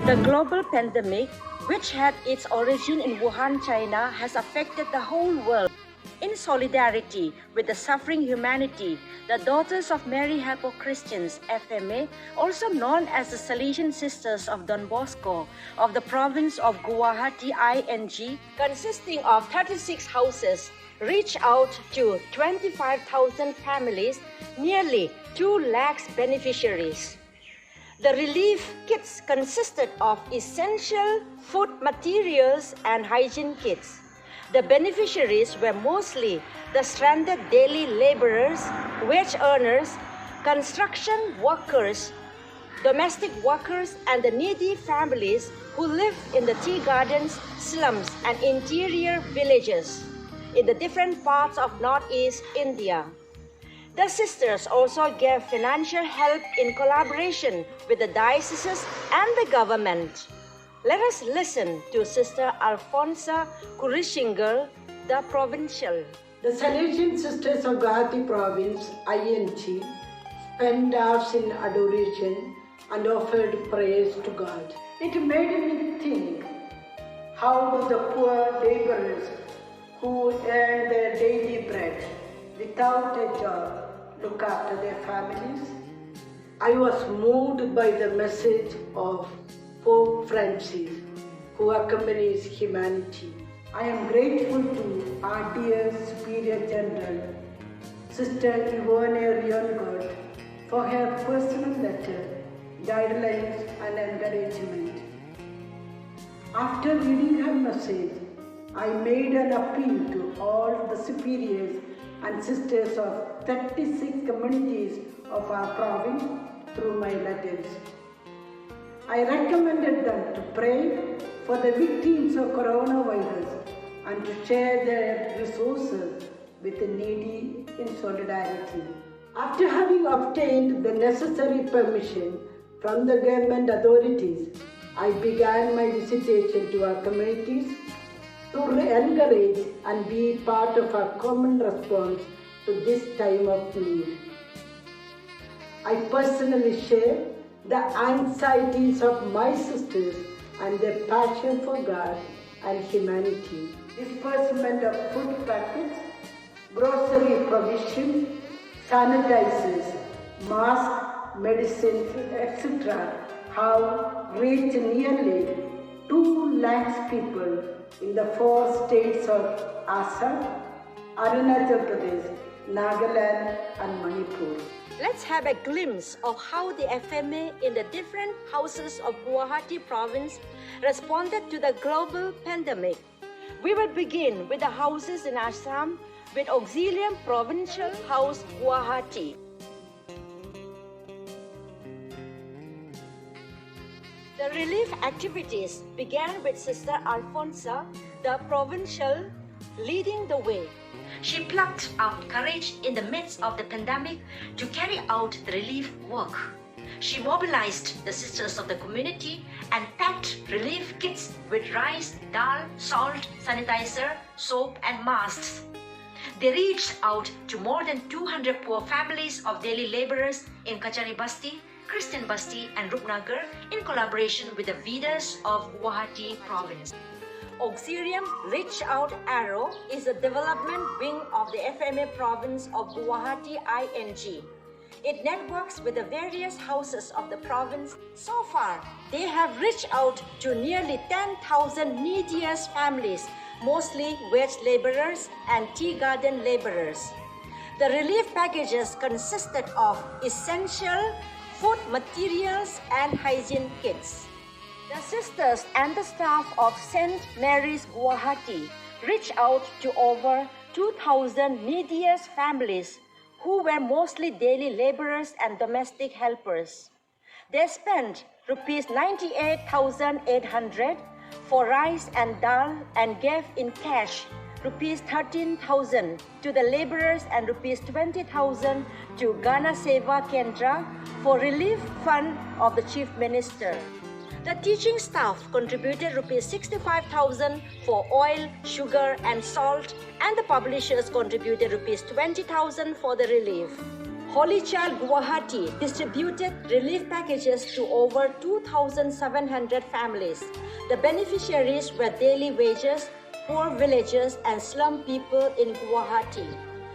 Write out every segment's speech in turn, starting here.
The global pandemic, which had its origin in Wuhan, China, has affected the whole world. In solidarity with the suffering humanity, the Daughters of Mary Help of Christians, FMA, also known as the Salesian Sisters of Don Bosco, of the province of Guwahati ING, consisting of 36 houses, reached out to 25,000 families, nearly 2 lakhs beneficiaries. The relief kits consisted of essential food materials and hygiene kits. The beneficiaries were mostly the stranded daily laborers, wage earners, construction workers, domestic workers, and the needy families who lived in the tea gardens, slums, and interior villages in the different parts of northeast India. The sisters also gave financial help in collaboration with the dioceses and the government. Let us listen to Sister Alfonsa Kurishingal, the provincial. The Salesian Sisters of Guwahati Province, ING, spent hours in adoration and offered praise to God. It made me think, how do the poor laborers who earn their daily bread without a job look after their families? I was moved by the message of Pope Francis, who accompanies humanity. I am grateful to our dear Superior General, Sister Yvonne Riongod, for her personal letter, guidelines and encouragement. After reading her message, I made an appeal to all the superiors and sisters of 36 communities of our province through my letters. I recommended them to pray for the victims of coronavirus and to share their resources with the needy in solidarity. After having obtained the necessary permission from the government authorities, I began my visitation to our communities to encourage and be part of our common response to this time of need. I personally share the anxieties of my sisters and their passion for God and humanity. Disbursement of food packets, grocery provision, sanitizers, masks, medicines, etc. have reached nearly 2 lakhs people in the 4 states of Assam, Arunachal Pradesh, Nagaland and Manipur. Let's have a glimpse of how the FMA in the different houses of Guwahati province responded to the global pandemic. We will begin with the houses in Assam with Auxilium Provincial House Guwahati. The relief activities began with Sister Alfonsa, the provincial, leading the way. She plucked out courage in the midst of the pandemic to carry out the relief work. She mobilized the sisters of the community and packed relief kits with rice, dal, salt, sanitizer, soap and masks. They reached out to more than 200 poor families of daily laborers in Kachari Basti, Christian Basti and Rupnagar in collaboration with the Vedas of Guwahati province. Auxilium Reach Out Arrow is a development wing of the FMA province of Guwahati ING. It networks with the various houses of the province. So far, they have reached out to nearly 10,000 neediest families, mostly wage laborers and tea garden laborers. The relief packages consisted of essential food materials and hygiene kits. The sisters and the staff of St. Mary's Guwahati reached out to over 2,000 neediest families who were mostly daily laborers and domestic helpers. They spent Rs 98,800 for rice and dal and gave in cash Rs 13,000 to the laborers and Rs 20,000 to Ghana Seva Kendra for relief fund of the Chief Minister. The teaching staff contributed Rs 65,000 for oil, sugar and salt, and the publishers contributed Rs 20,000 for the relief. Holy Child Guwahati distributed relief packages to over 2,700 families. The beneficiaries were daily wages, poor villagers, and slum people in Guwahati.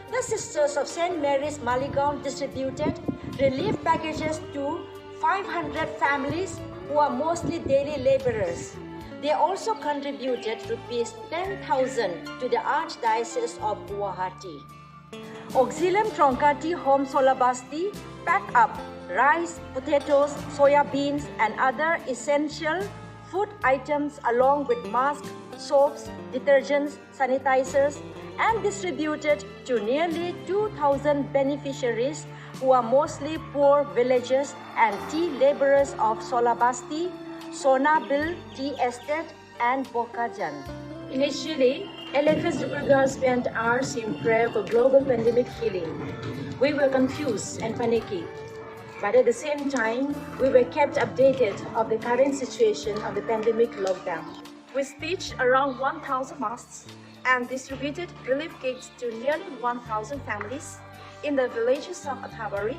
The Sisters of St. Mary's Maligaon distributed relief packages to 500 families who are mostly daily laborers. They also contributed rupees 10,000 to the Archdiocese of Guwahati. Auxilium Tronkati Home Solabasti packed up rice, potatoes, soya beans, and other essential food items along with masks, soaps, detergents, sanitizers, and distributed to nearly 2,000 beneficiaries who are mostly poor villagers and tea laborers of Solabasti, Sonabil Tea Estate, and Bokajan. Initially, LFS Dibrugarh spent hours in prayer for global pandemic healing. We were confused and panicky, but at the same time, we were kept updated of the current situation of the pandemic lockdown. We stitched around 1,000 masks and distributed relief kits to nearly 1,000 families in the villages of Athabari,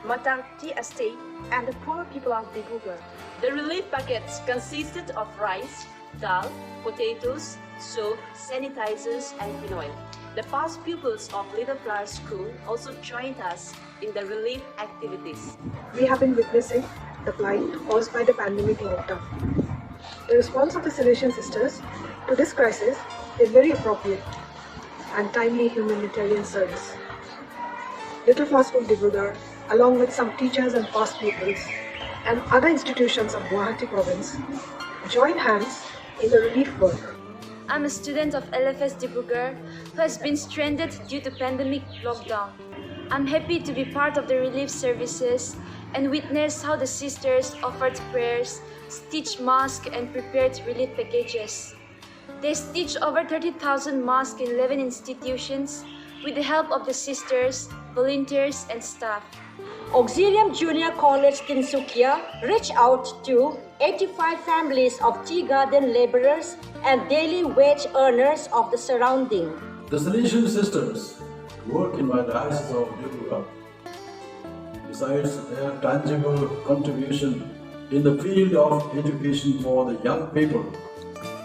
Matar Tea Estate, and the poor people of Dibrugarh. The relief packets consisted of rice, dal, potatoes, soap, sanitizers, and quinoa. The past pupils of Little Flower School also joined us in the relief activities. We have been witnessing the plight caused by the pandemic lockdown. The response of the Salesian Sisters to this crisis is very appropriate and timely humanitarian service. Little Flower School Dibrugarh, along with some teachers and past pupils and other institutions of Guwahati province, join hands in the relief work. I'm a student of LFS Dibrugarh who has been stranded due to pandemic lockdown. I'm happy to be part of the relief services and witness how the sisters offered prayers, stitched masks, and prepared relief packages. They stitched over 30,000 masks in 11 institutions with the help of the sisters, volunteers, and staff. Auxilium Junior College Tinsukia reached out to 85 families of tea garden laborers and daily wage earners of the surrounding. The Salesian Sisters work in my diocese of Dibrugarh. Besides their tangible contribution in the field of education for the young people,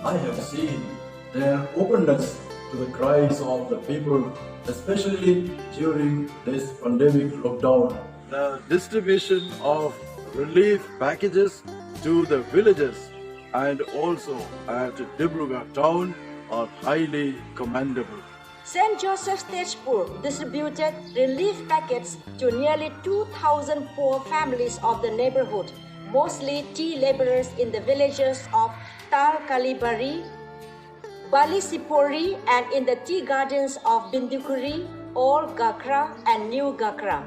I have seen their openness to the cries of the people, especially during this pandemic lockdown. The distribution of relief packages to the villages and also at Dibrugarh town are highly commendable. St. Joseph's Tejpur distributed relief packets to nearly 2,000 poor families of the neighborhood, mostly tea laborers in the villages of Tal Kalibari, Bali Sipori, and in the tea gardens of Bindukuri, Old Gakra, and New Gakra.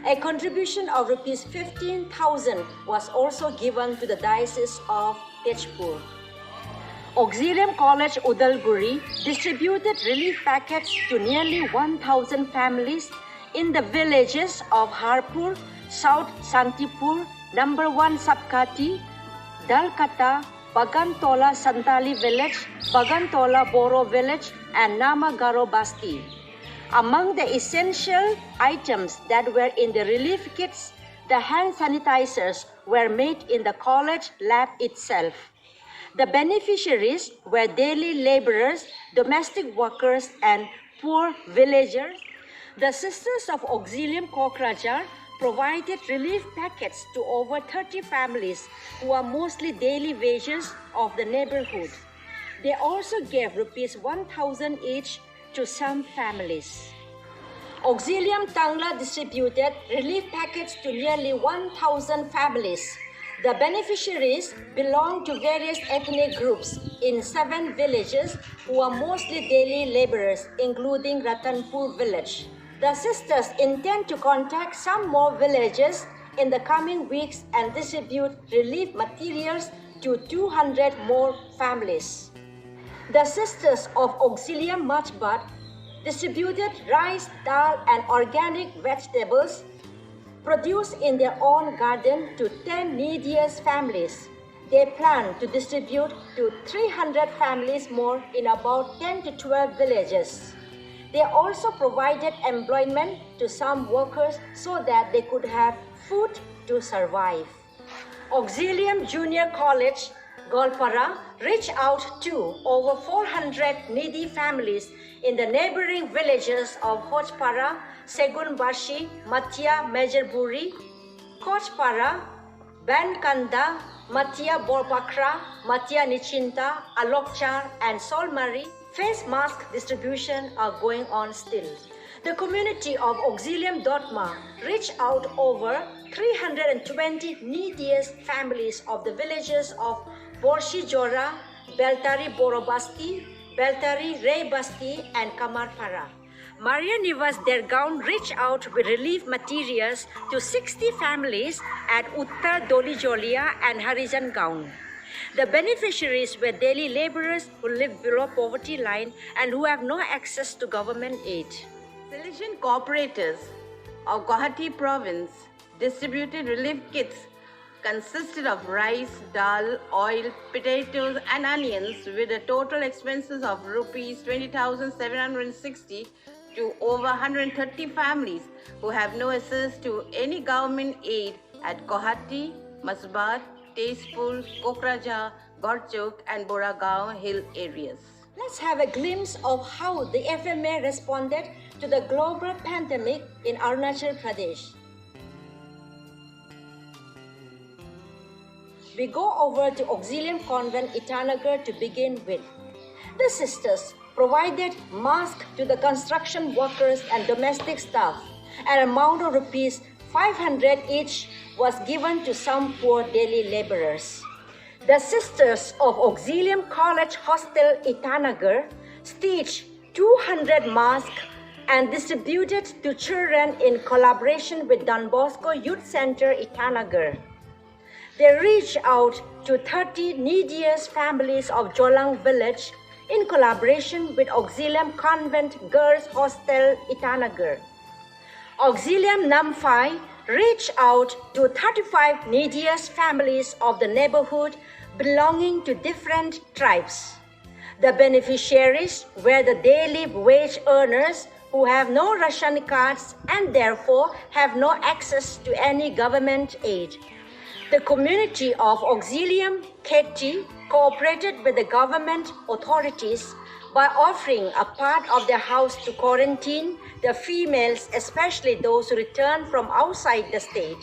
A contribution of rupees 15,000 was also given to the Diocese of Tejpur. Auxilium College Udalguri distributed relief packets to nearly 1,000 families in the villages of Harpur, South Santipur, Number 1 Sapkati, Dalkata, Bagantola Santali Village, Bagantola Boro Village, and Namagaro Basti. Among the essential items that were in the relief kits, the hand sanitizers were made in the college lab itself. The beneficiaries were daily laborers, domestic workers, and poor villagers. The Sisters of Auxilium Kokrajar provided relief packets to over 30 families who are mostly daily wages of the neighborhood. They also gave rupees 1,000 each to some families. Auxilium Tangla distributed relief packets to nearly 1,000 families. The beneficiaries belong to various ethnic groups in 7 villages who are mostly daily laborers, including Ratanpur village. The sisters intend to contact some more villages in the coming weeks and distribute relief materials to 200 more families. The Sisters of Auxilium Machbat distributed rice, dal, and organic vegetables produced in their own garden to 10 neediest families. They plan to distribute to 300 families more in about 10 to 12 villages. They also provided employment to some workers so that they could have food to survive. Auxilium Junior College, Golpara, reached out to over 400 needy families in the neighboring villages of Hojpara, Segunbashi, Matia Mejerburi, Kojpara, Bankanda, Matia Borbakra, Matia Nichinta, Alokchar, and Solmari. Face mask distribution are going on still. The community of Auxilium Dotma reached out over 320 neediest families of the villages of Borshi Jora, Beltari Borobasti, Beltari Reybasti, and Kamarpara. Maria Nivas Dergaon reached out with relief materials to 60 families at Uttar Dolijolia and Harijan Gaon. The beneficiaries were daily laborers who live below poverty line and who have no access to government aid. Salesian cooperators of Guwahati province distributed relief kits consisted of rice, dal, oil, potatoes and onions with a total expenses of rupees 20,760 to over 130 families who have no access to any government aid at Guwahati, Masbat, Tezpur, Kokrajhar, Gorchok and Boragaon hill areas. Let's have a glimpse of how the FMA responded to the global pandemic in Arunachal Pradesh. We go over to Auxilium Convent Itanagar to begin with. The sisters provided masks to the construction workers and domestic staff. An amount of rupees 500 each was given to some poor daily laborers. The sisters of Auxilium College Hostel Itanagar stitched 200 masks and distributed to children in collaboration with Don Bosco Youth Center Itanagar. They reached out to 30 neediest families of Jolang village in collaboration with Auxilium Convent Girls Hostel Itanagar. Auxilium Namphai reached out to 35 neediest families of the neighborhood belonging to different tribes. The beneficiaries were the daily wage earners who have no ration cards and therefore have no access to any government aid. The community of Auxilium Kheti cooperated with the government authorities by offering a part of their house to quarantine the females, especially those who returned from outside the state.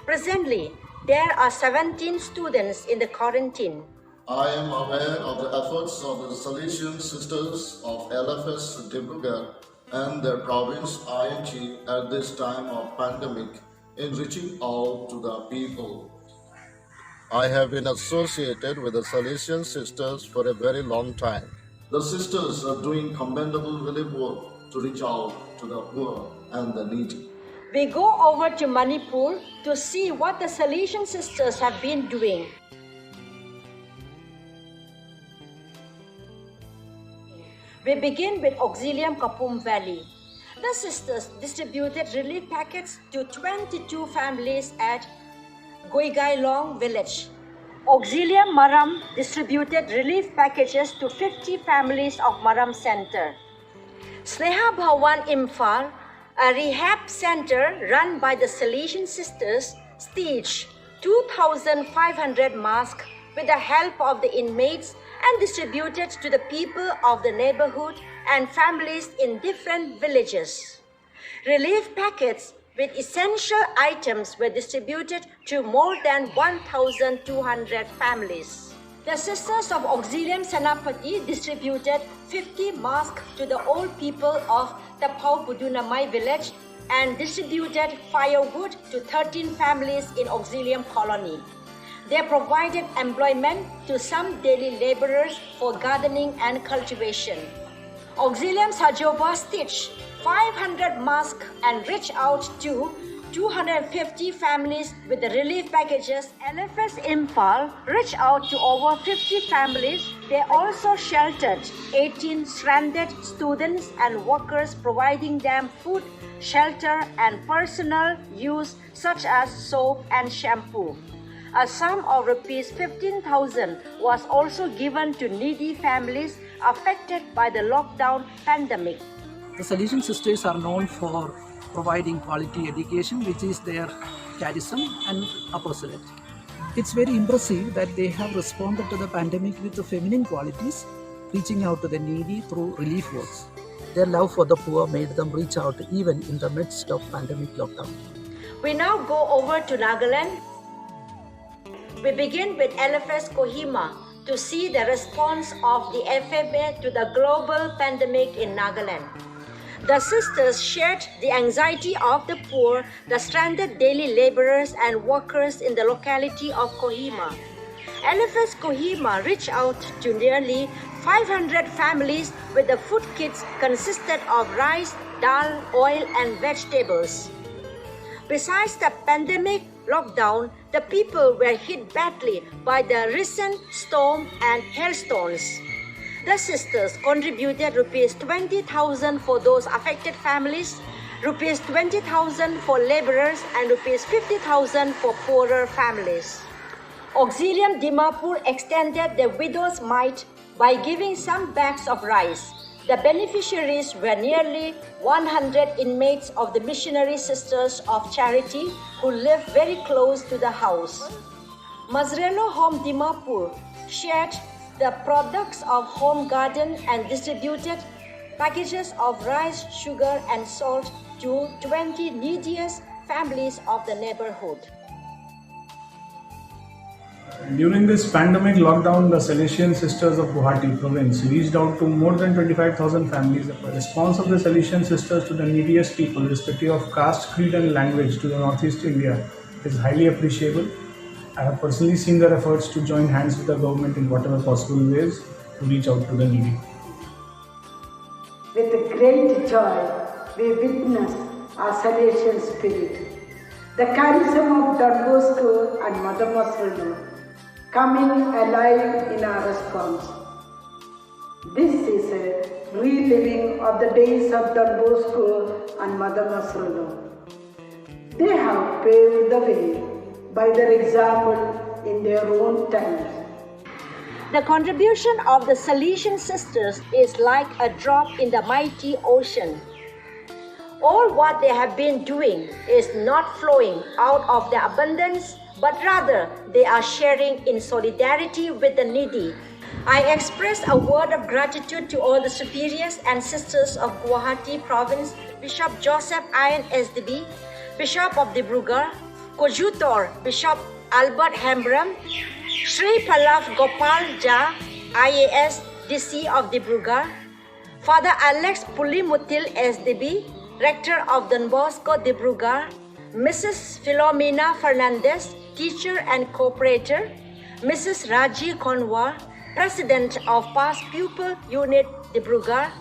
Presently, there are 17 students in the quarantine. I am aware of the efforts of the Salesian Sisters of LFS Dibrugarh and their province ING at this time of pandemic in reaching out to the people. I have been associated with the Salesian Sisters for a very long time. The sisters are doing commendable relief work to reach out to the poor and the needy. We go over to Manipur to see what the Salesian sisters have been doing. We begin with Auxilium Kapum Valley. The sisters distributed relief packets to 22 families at Goigailong village. Auxilium Maram distributed relief packages to 50 families of Maram Center. Sneha Bhawan Imphal, a rehab center run by the Salesian sisters, stitched 2,500 masks with the help of the inmates and distributed to the people of the neighborhood and families in different villages. Relief packets with essential items were distributed to more than 1,200 families. The Sisters of Auxilium Senapati distributed 50 masks to the old people of Tapau Budunamai village and distributed firewood to 13 families in Auxilium colony. They provided employment to some daily laborers for gardening and cultivation. Auxilium Sajova stitched 500 masks and reached out to 250 families with the relief packages. LFS Imphal reached out to over 50 families. They also sheltered 18 stranded students and workers, providing them food, shelter, and personal use such as soap and shampoo. A sum of rupees 15,000 was also given to needy families affected by the lockdown pandemic. The Salesian sisters are known for providing quality education, which is their charism and apostolate. It's very impressive that they have responded to the pandemic with the feminine qualities, reaching out to the needy through relief works. Their love for the poor made them reach out even in the midst of pandemic lockdown. We now go over to Nagaland. We begin with LFS Kohima to see the response of the FMA to the global pandemic in Nagaland. The sisters shared the anxiety of the poor, the stranded daily laborers and workers in the locality of Kohima. LFS Kohima reached out to nearly 500 families with the food kits consisted of rice, dal, oil and vegetables. Besides the pandemic lockdown, the people were hit badly by the recent storm and hailstones. The sisters contributed Rs 20,000 for those affected families, Rs 20,000 for laborers and Rs 50,000 for poorer families. Auxilium Dimapur extended the widow's mite by giving some bags of rice. The beneficiaries were nearly 100 inmates of the Missionary Sisters of Charity who lived very close to the house. Mazreno Home Dimapur shared the products of home garden and distributed packages of rice, sugar and salt to 20 neediest families of the neighborhood. During this pandemic lockdown, the Salesian Sisters of Guwahati province reached out to more than 25,000 families. The response of the Salesian Sisters to the neediest people, irrespective of caste, creed and language to the Northeast India, is highly appreciable. I have personally seen their efforts to join hands with the government in whatever possible ways to reach out to the needy. With great joy, we witness our Salesian spirit, the charism of Don Bosco and Mother Masrano coming alive in our response. This is a reliving of the days of Don Bosco and Mother Masrano. They have paved the way by their example in their own times. The contribution of the Salesian sisters is like a drop in the mighty ocean. All what they have been doing is not flowing out of their abundance, but rather they are sharing in solidarity with the needy. I express a word of gratitude to all the superiors and sisters of Guwahati province, Bishop Joseph Ian SDB, Bishop of Dibrugarh, Coadjutor Bishop Albert Hembram, Sri Pallav Gopal Jha, IAS DC of Dibrugarh, Father Alex Pulimutil SDB, Rector of Don Bosco Dibrugarh, Mrs. Philomena Fernandez, Teacher and Cooperator, Mrs. Raji Konwar, President of Past Pupil Unit Dibrugarh,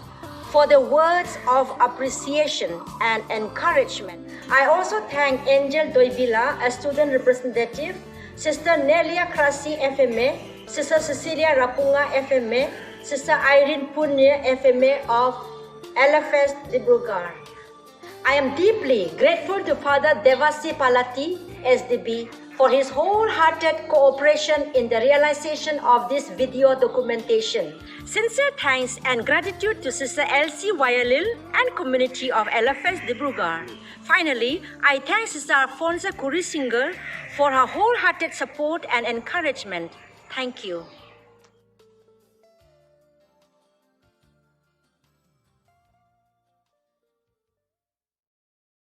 for the words of appreciation and encouragement. I also thank Angel Doivila, a student representative, Sister Nelia Krasi FMA, Sister Cecilia Rapunga FMA, Sister Irene Punya FMA of LFS Dibrugarh. I am deeply grateful to Father Devasi Palati SDB for his wholehearted cooperation in the realization of this video documentation. Sincere thanks and gratitude to Sister Elsie Wayalil and community of LFS Dibrugarh. Finally, I thank Sister Alfonsa Kurisinger for her wholehearted support and encouragement. Thank you.